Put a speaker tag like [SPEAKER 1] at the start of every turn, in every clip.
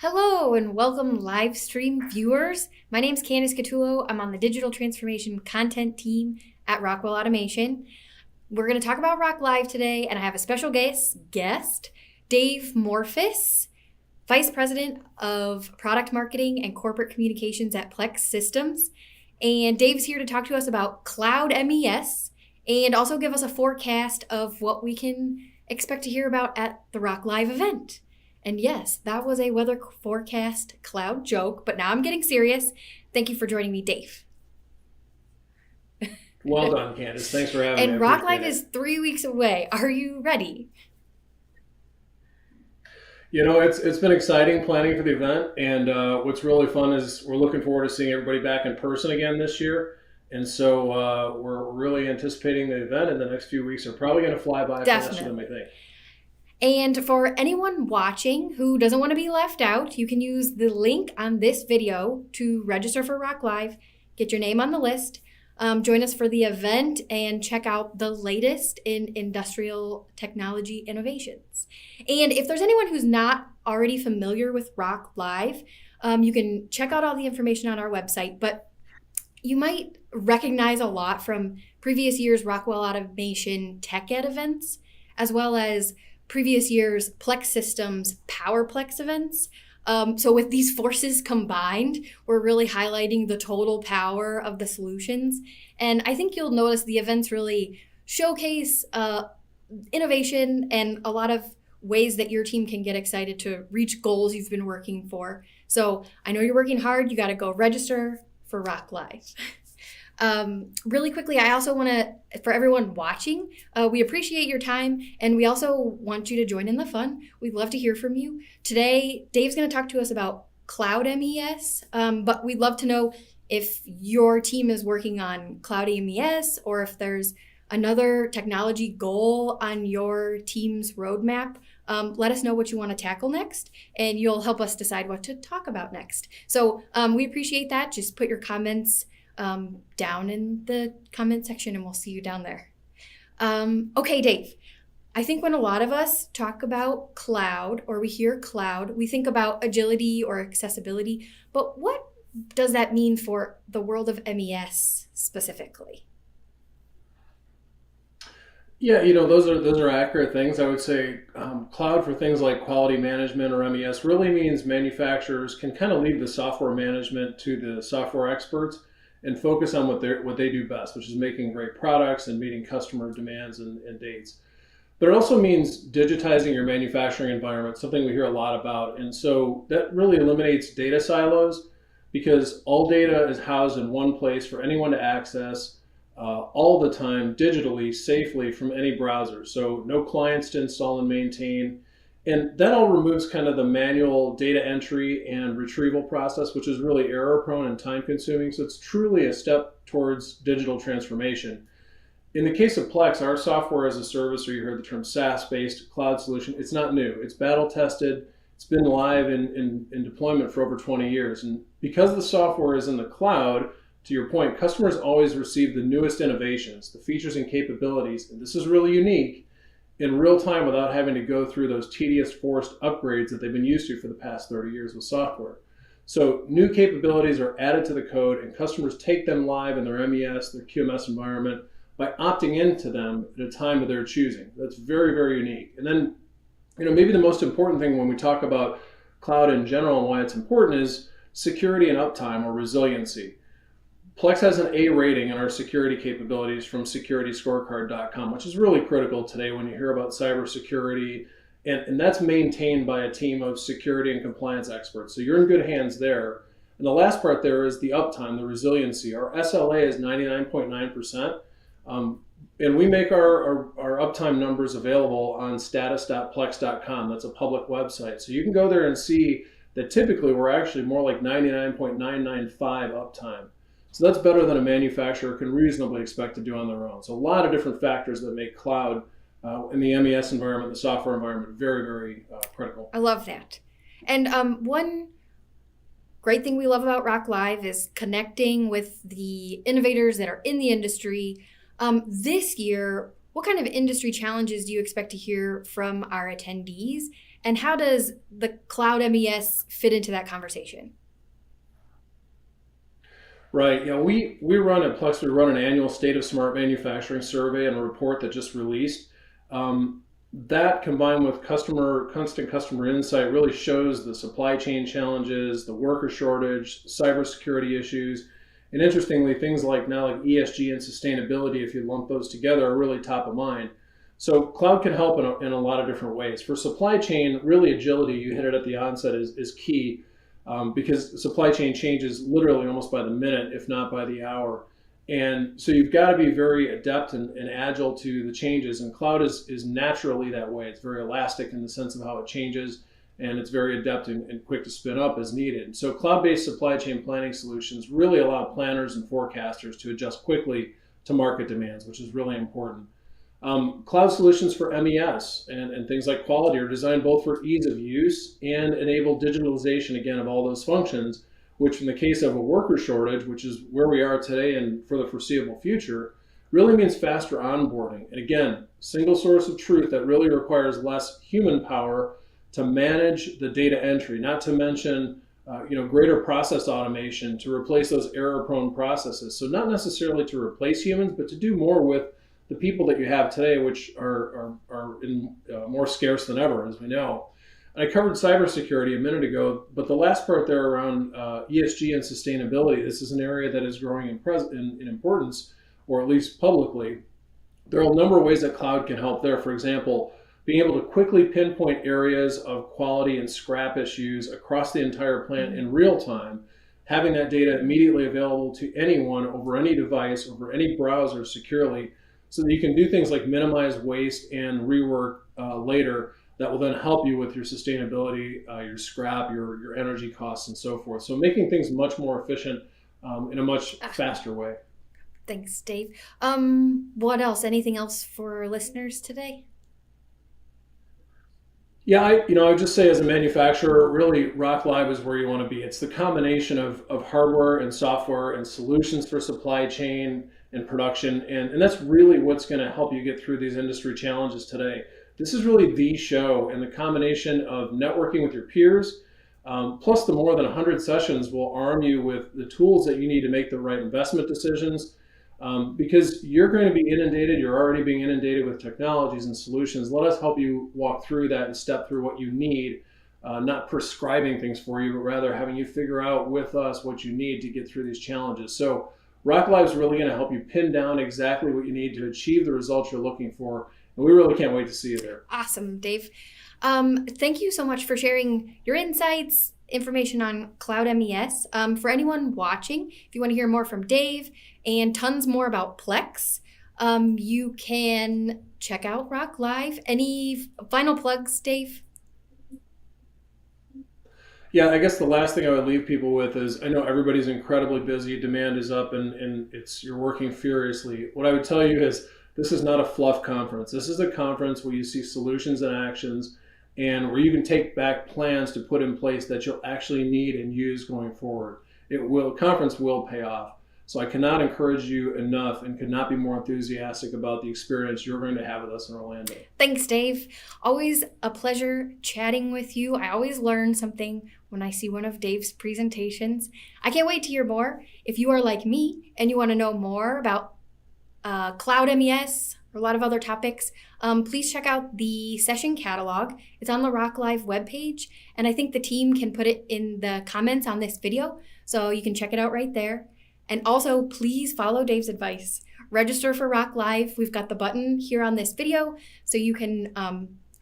[SPEAKER 1] Hello and welcome live stream viewers. My name is Candice Catullo. I'm on the digital transformation content team at Rockwell Automation. We're going to talk about ROKLive today, and I have a special guest, Dave Morfas, Vice President of Product Marketing and Corporate Communications at Plex Systems. And Dave's here to talk to us about Cloud MES and also give us a forecast of what we can expect to hear about at the ROKLive event. And yes, that was a weather forecast cloud joke, but now I'm getting serious. Thank you for joining me, Dave.
[SPEAKER 2] Well done, Candice. Thanks for having me.
[SPEAKER 1] And ROKLive is 3 weeks away. Are you ready?
[SPEAKER 2] You know, it's been exciting planning for the event, and what's really fun is we're looking forward to seeing everybody back in person again this year. And so we're really anticipating the event, and the next few weeks are probably going to fly by faster than we think.
[SPEAKER 1] And for anyone watching who doesn't want to be left out, you can use the link on this video to register for ROKLive, get your name on the list, join us for the event, and check out the latest in industrial technology innovations. And if there's anyone who's not already familiar with ROKLive, you can check out all the information on our website, but you might recognize a lot from previous years' Rockwell Automation Tech Ed events, as well as previous years' Plex Systems PowerPlex events. So with these forces combined, we're really highlighting the total power of the solutions. And I think you'll notice the events really showcase innovation and a lot of ways that your team can get excited to reach goals you've been working for. So I know you're working hard. You got to go register for ROKLive. Really quickly, I also want to, for everyone watching, we appreciate your time, and we also want you to join in the fun. We'd love to hear from you. Today, Dave's going to talk to us about Cloud MES, but we'd love to know if your team is working on Cloud MES or if there's another technology goal on your team's roadmap. Let us know what you want to tackle next, and you'll help us decide what to talk about next. So we appreciate that. Just put your comments down in the comment section and we'll see you down there. Okay, Dave, I think when a lot of us talk about cloud or we hear cloud, we think about agility or accessibility, but what does that mean for the world of MES specifically?
[SPEAKER 2] Yeah, you know, those are accurate things. I would say cloud for things like quality management or MES really means manufacturers can kind of leave the software management to the software experts and focus on what they do best, which is making great products and meeting customer demands and dates. But it also means digitizing your manufacturing environment, something we hear a lot about. And so that really eliminates data silos because all data is housed in one place for anyone to access all the time digitally, safely from any browser. So no clients to install and maintain. And that all removes kind of the manual data entry and retrieval process, which is really error prone and time consuming. So it's truly a step towards digital transformation. In the case of Plex, our software as a service, or you heard the term SaaS-based cloud solution, it's not new. It's battle tested. It's been live in deployment for over 20 years. And because the software is in the cloud, to your point, customers always receive the newest innovations, the features and capabilities, and this is really unique, in real time without having to go through those tedious forced upgrades that they've been used to for the past 30 years with software. So new capabilities are added to the code and customers take them live in their MES, their QMS environment by opting into them at a time of their choosing. That's very, very unique. And then, you know, maybe the most important thing when we talk about cloud in general and why it's important is security and uptime or resiliency. Plex has an A rating in our security capabilities from securityscorecard.com, which is really critical today when you hear about cybersecurity, and that's maintained by a team of security and compliance experts. So you're in good hands there. And the last part there is the uptime, the resiliency. Our SLA is 99.9%, and we make our uptime numbers available on status.plex.com. That's a public website. So you can go there and see that typically we're actually more like 99.995 uptime. So that's better than a manufacturer can reasonably expect to do on their own. So a lot of different factors that make cloud in the MES environment, the software environment, very, very critical.
[SPEAKER 1] I love that. And one great thing we love about ROKLive is connecting with the innovators that are in the industry. This year, what kind of industry challenges do you expect to hear from our attendees? And how does the Cloud MES fit into that conversation?
[SPEAKER 2] Right. Yeah, we run at Plex, we run an annual State of Smart Manufacturing survey and a report that just released. That combined with constant customer insight really shows the supply chain challenges, the worker shortage, cybersecurity issues, and interestingly, things like now like ESG and sustainability, if you lump those together, are really top of mind. So cloud can help in a lot of different ways. For supply chain, really agility, you hit it at the onset, is key because supply chain changes literally almost by the minute, if not by the hour. And so you've got to be very adept and agile to the changes. And cloud is naturally that way. It's very elastic in the sense of how it changes, and it's very adept and quick to spin up as needed. So cloud-based supply chain planning solutions really allow planners and forecasters to adjust quickly to market demands, which is really important. Cloud solutions for MES and things like quality are designed both for ease of use and enable digitalization, again, of all those functions, which in the case of a worker shortage, which is where we are today and for the foreseeable future, really means faster onboarding. And again, single source of truth that really requires less human power to manage the data entry, not to mention greater process automation to replace those error-prone processes. So not necessarily to replace humans, but to do more with the people that you have today, which are more scarce than ever, as we know. And I covered cybersecurity a minute ago, but the last part there around ESG and sustainability, this is an area that is growing in importance, or at least publicly. There are a number of ways that cloud can help there. For example, being able to quickly pinpoint areas of quality and scrap issues across the entire plant in real time, having that data immediately available to anyone over any device, over any browser securely, so that you can do things like minimize waste and rework later that will then help you with your sustainability, your scrap, your energy costs, and so forth. So making things much more efficient in a much faster way.
[SPEAKER 1] Thanks, Dave. What else? Anything else for our listeners today?
[SPEAKER 2] Yeah, I would just say as a manufacturer, really ROKLive is where you want to be. It's the combination of hardware and software and solutions for supply chain and production. And that's really what's going to help you get through these industry challenges today. This is really the show, and the combination of networking with your peers, plus the more than 100 sessions will arm you with the tools that you need to make the right investment decisions. Because you're going to be inundated, you're already being inundated with technologies and solutions. Let us help you walk through that and step through what you need, not prescribing things for you, but rather having you figure out with us what you need to get through these challenges. So ROKLive is really going to help you pin down exactly what you need to achieve the results you're looking for. And we really can't wait to see you there.
[SPEAKER 1] Awesome, Dave. Thank you so much for sharing your insights, information on Cloud MES. For anyone watching, if you want to hear more from Dave and tons more about Plex, you can check out ROKLive. Any final plugs, Dave?
[SPEAKER 2] Yeah, I guess the last thing I would leave people with is I know everybody's incredibly busy, demand is up, and you're working furiously. What I would tell you is this is not a fluff conference. This is a conference where you see solutions and actions and where you can take back plans to put in place that you'll actually need and use going forward. Conference will pay off. So I cannot encourage you enough and could not be more enthusiastic about the experience you're going to have with us in Orlando.
[SPEAKER 1] Thanks, Dave. Always a pleasure chatting with you. I always learn something when I see one of Dave's presentations. I can't wait to hear more. If you are like me and you want to know more about Cloud MES, or a lot of other topics, please check out the session catalog. It's on the ROKLive webpage, and I think the team can put it in the comments on this video, so you can check it out right there. And also, please follow Dave's advice. Register for ROKLive. We've got the button here on this video, so you can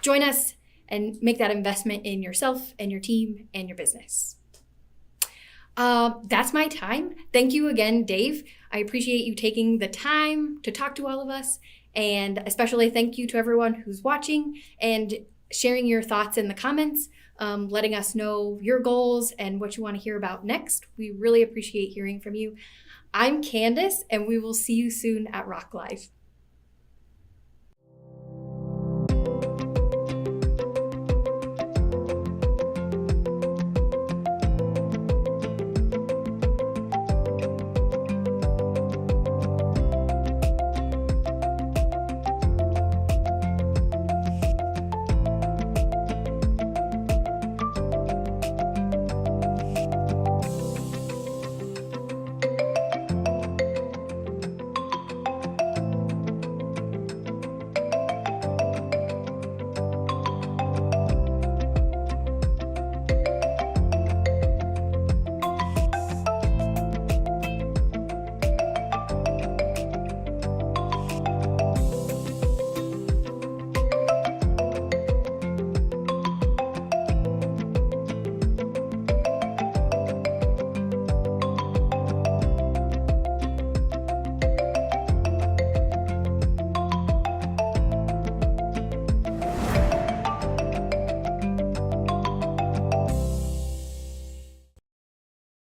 [SPEAKER 1] join us and make that investment in yourself and your team and your business. That's my time. Thank you again, Dave. I appreciate you taking the time to talk to all of us, and especially thank you to everyone who's watching and sharing your thoughts in the comments, letting us know your goals and what you want to hear about next. We really appreciate hearing from you. I'm Candace, and we will see you soon at ROKLive.